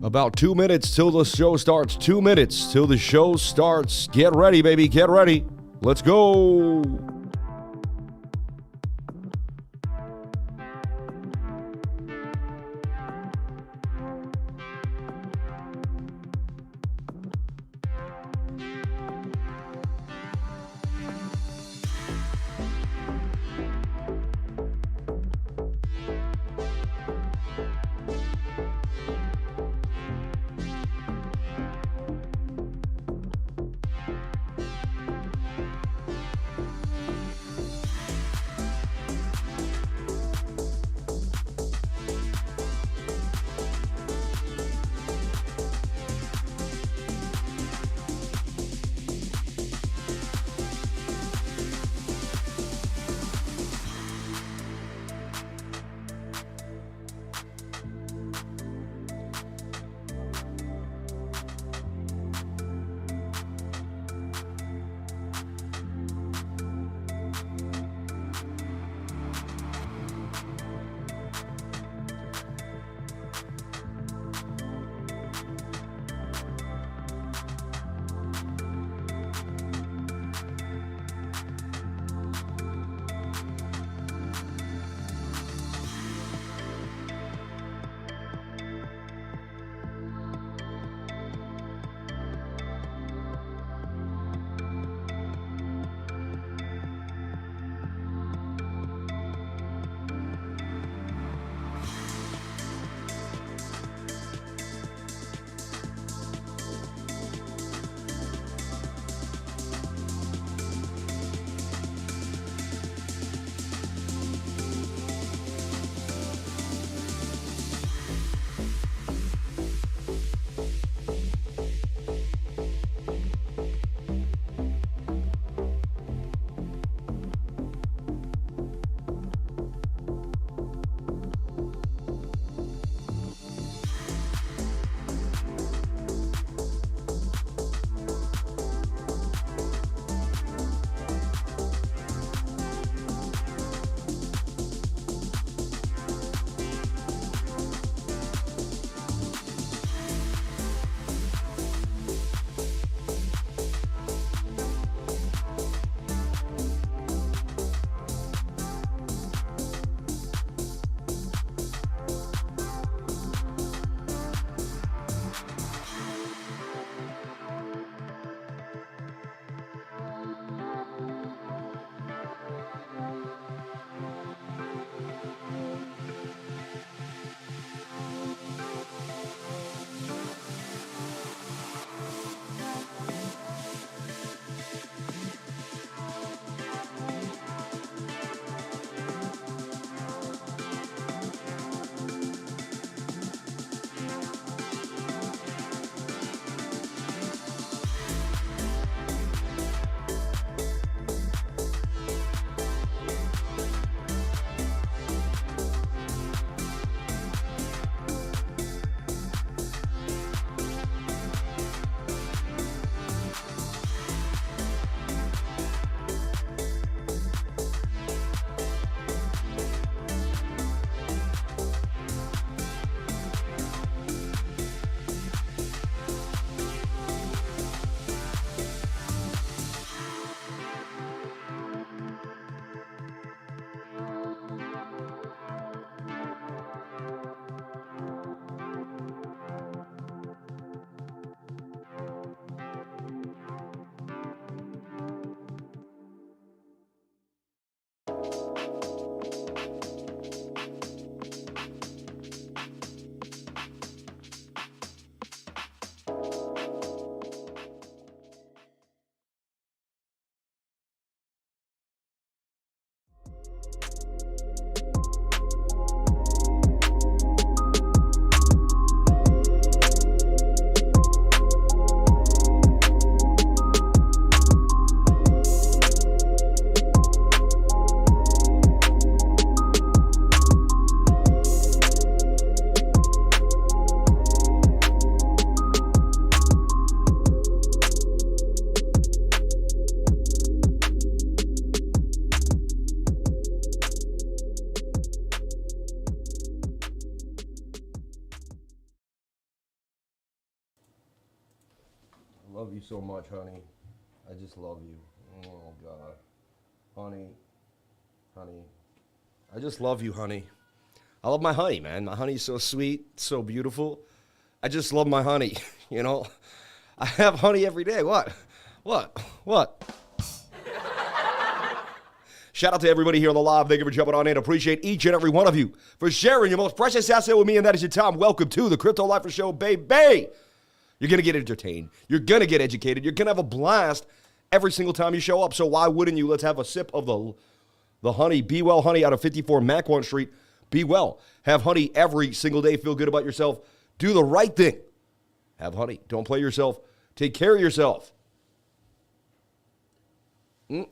About 2 minutes till the show starts. 2 minutes till the show starts. Get ready, baby. Get ready. Let's go. love you so much, honey. I just love you. Oh, God. Honey. I just love you, honey. I love my honey, man. My honey's so sweet, so beautiful. I just love my honey, you know. I have honey every day. What? Shout out to everybody here on the live. Thank you for jumping on in. Appreciate each and every one of you for sharing your most precious asset with me, and that is your time. Welcome to the Crypto Lifer Show, baby. You're going to get entertained. You're going to get educated. You're going to have a blast every single time you show up. So why wouldn't you? Let's have a sip of the honey. Be Well Honey out of 54 Macquan Street. Be well. Have honey every single day. Feel good about yourself. Do the right thing. Have honey. Don't play yourself. Take care of yourself. And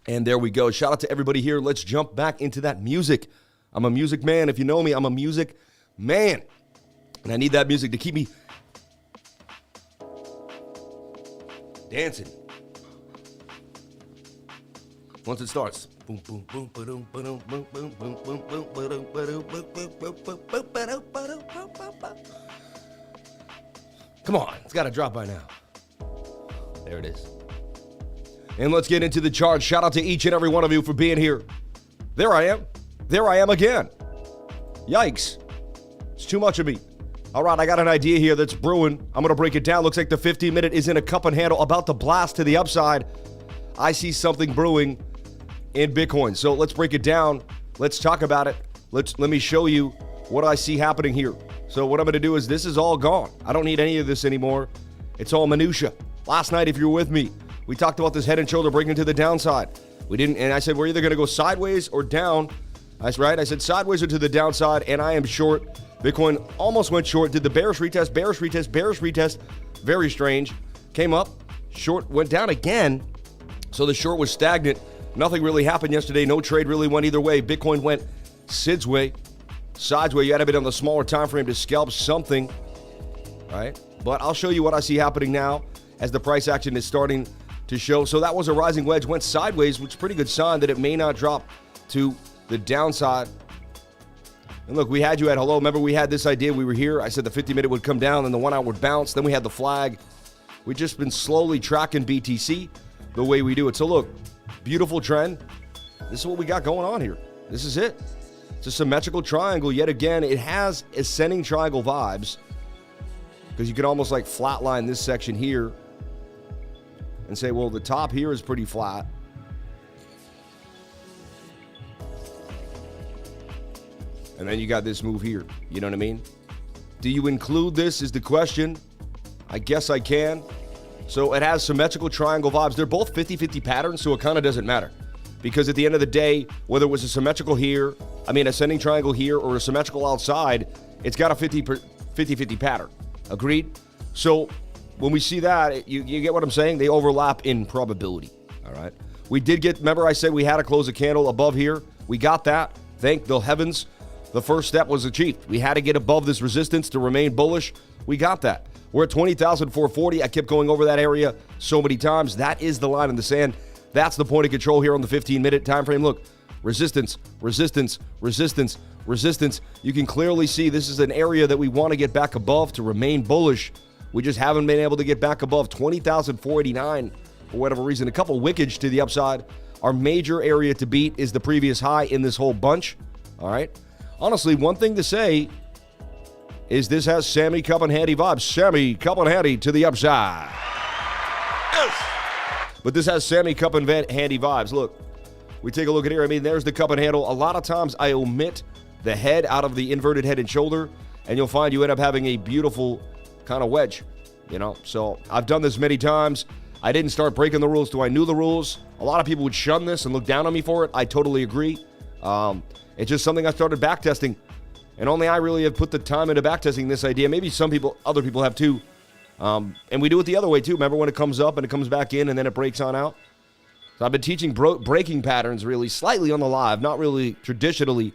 there we go. Shout out to everybody here. Let's jump back into that music. I'm a music man. If you know me, I'm a music man. And I need that music to keep me dancing. Once it starts. Come on. It's got to drop by now. There it is. And let's get into the chart. Shout out to each and every one of you for being here. There I am. There I am again. Yikes. It's too much of me. All right, I got an idea here that's brewing. I'm going to break it down. Looks like the 15-minute is in a cup and handle, about to blast to the upside. I see something brewing in Bitcoin. So let's break it down. Let's talk about it. Let me show you what I see happening here. So what I'm going to do is this is all gone. I don't need any of this anymore. It's all minutia. Last night, if you were with me, we talked about this head and shoulder breaking to the downside. We didn't, and I said we're either going to go sideways or down. That's right. I said sideways or to the downside, and I am short. Bitcoin almost went short. Did the bearish retest, bearish retest, bearish retest. Very strange. Came up, short, went down again. So the short was stagnant. Nothing really happened yesterday. No trade really went either way. Bitcoin went Sid's way, side's way. You had to be on the smaller time frame to scalp something, right? But I'll show you what I see happening now as the price action is starting to show. So that was a rising wedge, went sideways, which is a pretty good sign that it may not drop to the downside. And look, we had you at hello. Remember, we had this idea. We were here. I said the 50-minute would come down, then the 1 hour would bounce. Then we had the flag. We've just been slowly tracking BTC the way we do it. So look, beautiful trend. This is what we got going on here. This is it. It's a symmetrical triangle. Yet again, it has ascending triangle vibes because you could almost like flatline this section here and say, well, the top here is pretty flat. And then you got this move here. You know what I mean? Do you include this is the question. I guess I can. So it has symmetrical triangle vibes. They're both 50-50 patterns, so it kind of doesn't matter. Because at the end of the day, whether it was a symmetrical here, ascending triangle here, or a symmetrical outside, it's got a 50-50 pattern. Agreed? So when we see that, you get what I'm saying? They overlap in probability, all right? We did get, remember I said we had to close a candle above here? We got that. Thank the heavens. The first step was achieved. We had to get above this resistance to remain bullish. We got that. We're at 20,440. I kept going over that area so many times. That is the line in the sand. That's the point of control here on the 15-minute time frame. Look, resistance, resistance, resistance, resistance. You can clearly see this is an area that we want to get back above to remain bullish. We just haven't been able to get back above 20,489 for whatever reason. A couple wickage to the upside. Our major area to beat is the previous high in this whole bunch. All right. Honestly, one thing to say is this has Sammy Cup and Handy vibes. Sammy Cup and Handy to the upside. Yes. But this has Sammy Cup and Handy vibes. Look, we take a look at here. There's the cup and handle. A lot of times I omit the head out of the inverted head and shoulder, and you'll find you end up having a beautiful kind of wedge, you know? So I've done this many times. I didn't start breaking the rules till I knew the rules. A lot of people would shun this and look down on me for it. I totally agree. It's just something I started backtesting, and only I really have put the time into backtesting this idea. Maybe other people have too. And we do it the other way too. Remember when it comes up and it comes back in and then it breaks on out? So I've been teaching breaking patterns really slightly on the live, not really traditionally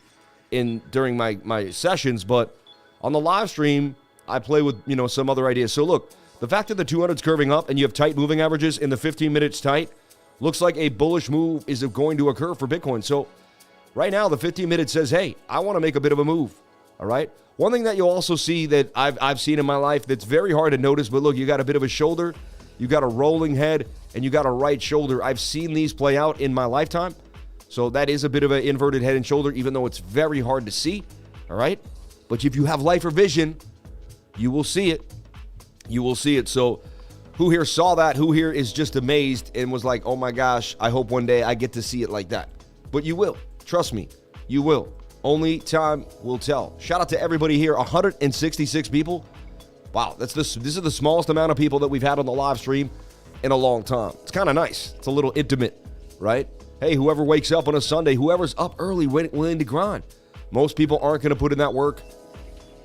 during my sessions, but on the live stream, I play with, some other ideas. So look, the fact that the 200's curving up and you have tight moving averages in the 15 minutes tight looks like a bullish move is going to occur for Bitcoin. So right now, the 15 minute says, hey, I want to make a bit of a move. All right. One thing that you'll also see that I've seen in my life that's very hard to notice, but look, you got a bit of a shoulder, you got a rolling head, and you got a right shoulder. I've seen these play out in my lifetime. So that is a bit of an inverted head and shoulder, even though it's very hard to see. All right. But if you have lifer vision, you will see it. You will see it. So who here saw that? Who here is just amazed and was like, oh my gosh, I hope one day I get to see it like that. But you will. Trust me, you will. Only time will tell. Shout out to everybody here. 166 people. Wow, this is the smallest amount of people that we've had on the live stream in a long time. It's kind of nice. It's a little intimate, right? Hey, whoever wakes up on a Sunday, whoever's up early, willing to grind. Most people aren't going to put in that work.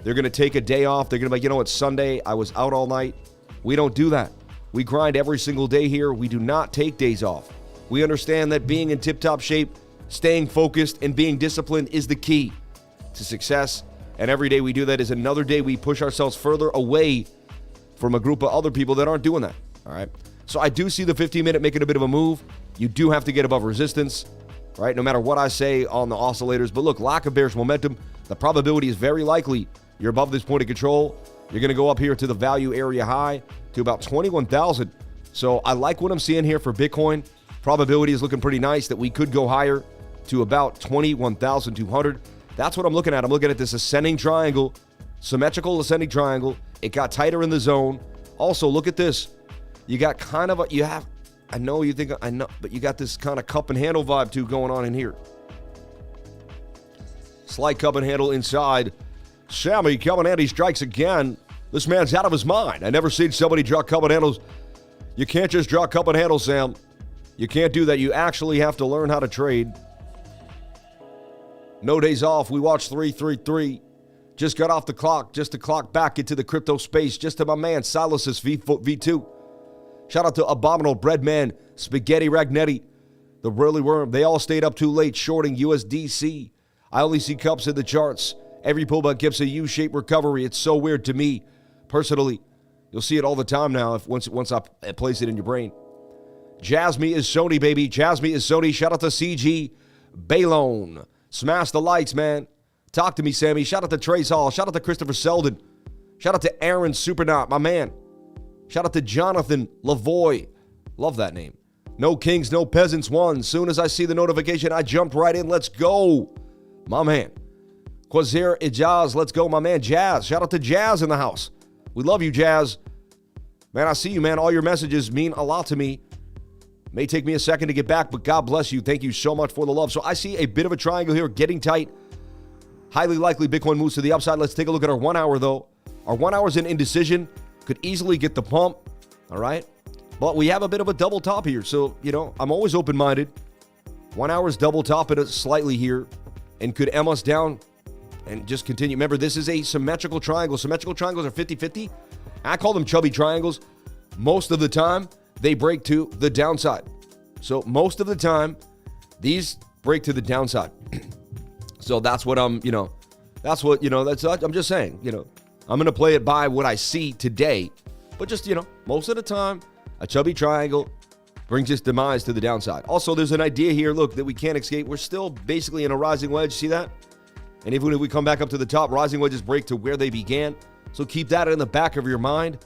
They're going to take a day off. They're going to be like, you know, it's Sunday. I was out all night. We don't do that. We grind every single day here. We do not take days off. We understand that being in tip-top shape, staying focused, and being disciplined is the key to success. And every day we do that is another day we push ourselves further away from a group of other people that aren't doing that. All right. So I do see the 15-minute making a bit of a move. You do have to get above resistance, right? No matter what I say on the oscillators. But look, lack of bearish momentum, the probability is very likely you're above this point of control. You're going to go up here to the value area high to about 21,000. So I like what I'm seeing here for Bitcoin. Probability is looking pretty nice that we could go higher to about 21,200. That's what I'm looking at. I'm looking at this ascending triangle, symmetrical ascending triangle. It got tighter in the zone. Also, look at this. You got kind of I know you think I know, but you got this kind of cup and handle vibe too going on in here. Slight cup and handle inside. Sammy coming in, he strikes again. This man's out of his mind. I never seen somebody draw cup and handles. You can't just draw cup and handles, Sam. You can't do that. You actually have to learn how to trade. No days off. We watched 333. Just got off the clock, just to clock back into the crypto space. Just to my man, Silas's V2. Shout out to Abominable Breadman, Spaghetti Ragnetti, the Whirly Worm. They all stayed up too late shorting USDC. I only see cups in the charts. Every pullback gives a U-shaped recovery. It's so weird to me, personally. You'll see it all the time now once I place it in your brain. Jasmine is Sony, baby. Jasmine is Sony. Shout out to CG Baylone. Smash the lights, man. Talk to me, Sammy. Shout out to Trace Hall. Shout out to Christopher Selden. Shout out to Aaron Supernaut, my man. Shout out to Jonathan Lavoie. Love that name. No kings, no peasants won. Soon as I see the notification, I jumped right in. Let's go. My man. Quazir Ijaz. Let's go, my man. Jazz. Shout out to Jazz in the house. We love you, Jazz. Man, I see you, man. All your messages mean a lot to me. May take me a second to get back, but God bless you. Thank you so much for the love. So I see a bit of a triangle here getting tight. Highly likely Bitcoin moves to the upside. Let's take a look at our 1 hour, though. Our 1 hour's in indecision. Could easily get the pump. All right. But we have a bit of a double top here. So, you know, I'm always open-minded. 1 hour's double top it slightly here and could M us down and just continue. Remember, this is a symmetrical triangle. Symmetrical triangles are 50-50. I call them chubby triangles. Most of the time, they break to the downside. So most of the time, these break to the downside. So that's what I'm just saying, I'm going to play it by what I see today. But just, most of the time, a chubby triangle brings its demise to the downside. Also, there's an idea here, look, that we can't escape. We're still basically in a rising wedge. See that? And even if we come back up to the top, rising wedges break to where they began. So keep that in the back of your mind.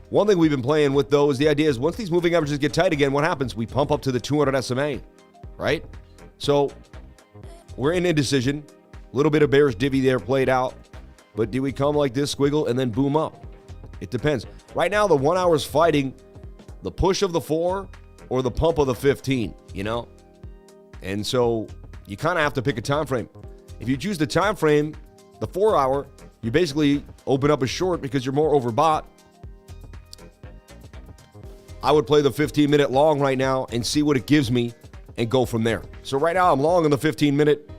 One thing we've been playing with, though, is the idea is once these moving averages get tight again, what happens? We pump up to the 200 SMA, right? So we're in indecision. A little bit of bearish divvy there played out. But do we come like this, squiggle, and then boom up? It depends. Right now, the 1 hour is fighting the push of the 4 or the pump of the 15, And so you kind of have to pick a time frame. If you choose the time frame, the 4 hour, you basically open up a short because you're more overbought. I would play the 15-minute long right now and see what it gives me and go from there. So right now, I'm long on the 15-minute,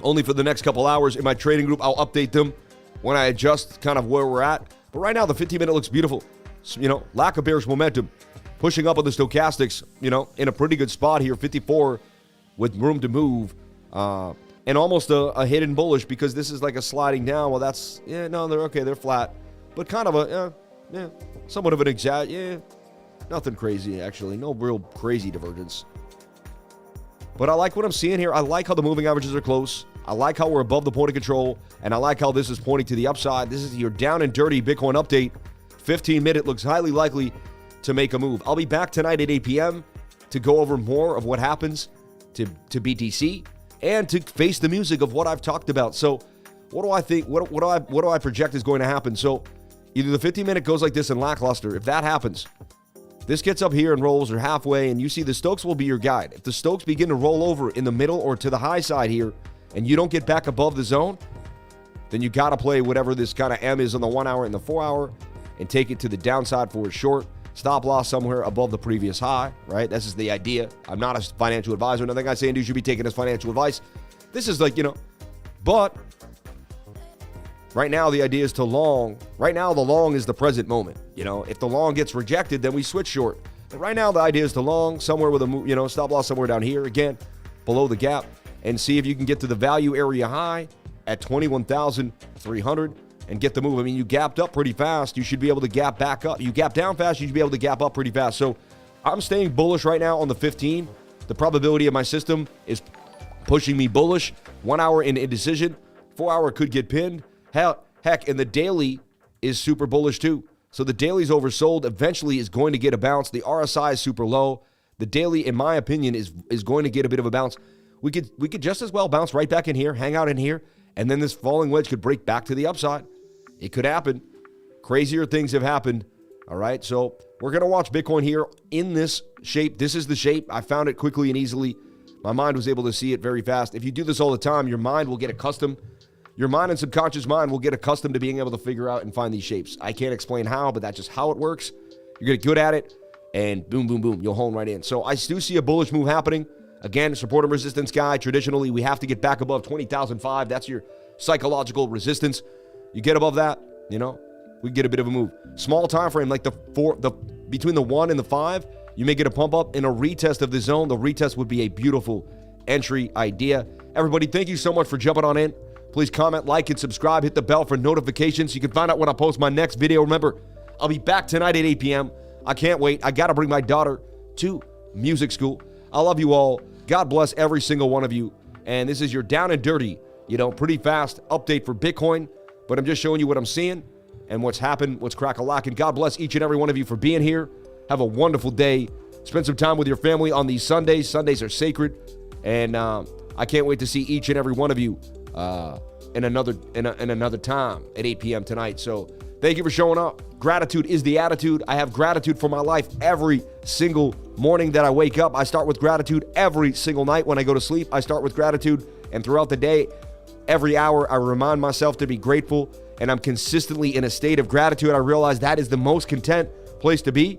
only for the next couple hours. In my trading group, I'll update them when I adjust kind of where we're at. But right now, the 15-minute looks beautiful. So, lack of bearish momentum. Pushing up on the stochastics, in a pretty good spot here, 54 with room to move. And almost a hidden bullish because this is like a sliding down. Well, that's, they're okay. They're flat. But kind of somewhat of an nothing crazy, actually. No real crazy divergence. But I like what I'm seeing here. I like how the moving averages are close. I like how we're above the point of control, and I like how this is pointing to the upside. This is your down and dirty Bitcoin update. 15-minute looks highly likely to make a move. I'll be back tonight at 8 p.m. to go over more of what happens to BTC and to face the music of what I've talked about. So what do I think? What do I project is going to happen? So either the 15-minute goes like this and lackluster. If that happens, this gets up here and rolls or halfway, and you see the Stokes will be your guide. If the Stokes begin to roll over in the middle or to the high side here, and you don't get back above the zone, then you got to play whatever this kind of M is on the 1 hour and the 4 hour and take it to the downside for a short. Stop loss somewhere above the previous high, right? This is the idea. I'm not a financial advisor. Nothing I say and do should be taken as financial advice. This is like, but right now the idea is to long. Right now the long is the present moment. If the long gets rejected, then we switch short. But right now the idea is to long somewhere with a, stop loss somewhere down here, again, below the gap, and see if you can get to the value area high at 21,300 and get the move. I mean, you gapped up pretty fast. You should be able to gap back up. You gap down fast, you should be able to gap up pretty fast. So I'm staying bullish right now on the 15. The probability of my system is pushing me bullish. 1 hour in indecision. 4 hour could get pinned. Heck, and the daily is super bullish too. So the daily's oversold. Eventually is going to get a bounce. The RSI is super low. The daily, in my opinion, is going to get a bit of a bounce. We could just as well bounce right back in here, hang out in here, and then this falling wedge could break back to the upside. It could happen. Crazier things have happened. All right, so we're going to watch Bitcoin here in this shape. This is the shape. I found it quickly and easily. My mind was able to see it very fast. If you do this all the time, your mind will get accustomed. Your mind and subconscious mind will get accustomed to being able to figure out and find these shapes. I can't explain how, but that's just how it works. You're going to get good at it, and boom, boom, boom, you'll hone right in. So I do see a bullish move happening. Again, support and resistance guy. Traditionally, we have to get back above 20,005. That's your psychological resistance. You get above that, we get a bit of a move. Small time frame, like between the 1 and the 5, you may get a pump up in a retest of the zone. The retest would be a beautiful entry idea. Everybody, thank you so much for jumping on in. Please comment, like, and subscribe. Hit the bell for notifications. You can find out when I post my next video. Remember, I'll be back tonight at 8 p.m. I can't wait. I got to bring my daughter to music school. I love you all. God bless every single one of you. And this is your down and dirty, pretty fast update for Bitcoin. But I'm just showing you what I'm seeing and what's happened, what's crack-a-lackin'. God bless each and every one of you for being here. Have a wonderful day. Spend some time with your family on these Sundays. Sundays are sacred. And I can't wait to see each and every one of you in another time at 8 p.m. tonight. So thank you for showing up. Gratitude is the attitude. I have gratitude for my life every single morning that I wake up. I start with gratitude every single night when I go to sleep. I start with gratitude, and throughout the day, every hour, I remind myself to be grateful, and I'm consistently in a state of gratitude. I realize that is the most content place to be.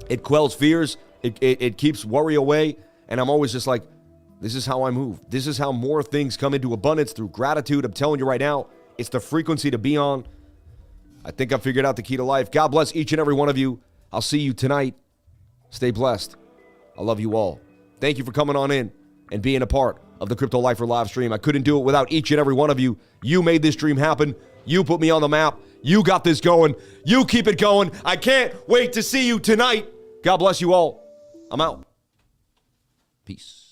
It quells fears. It keeps worry away, and I'm always just like, this is how I move. This is how more things come into abundance through gratitude. I'm telling you right now, it's the frequency to be on. I think I figured out the key to life. God bless each and every one of you. I'll see you tonight. Stay blessed. I love you all. Thank you for coming on in and being a part of the Crypto Lifer live stream. I couldn't do it without each and every one of you. You made this dream happen. You put me on the map. You got this going. You keep it going. I can't wait to see you tonight. God bless you all. I'm out. Peace.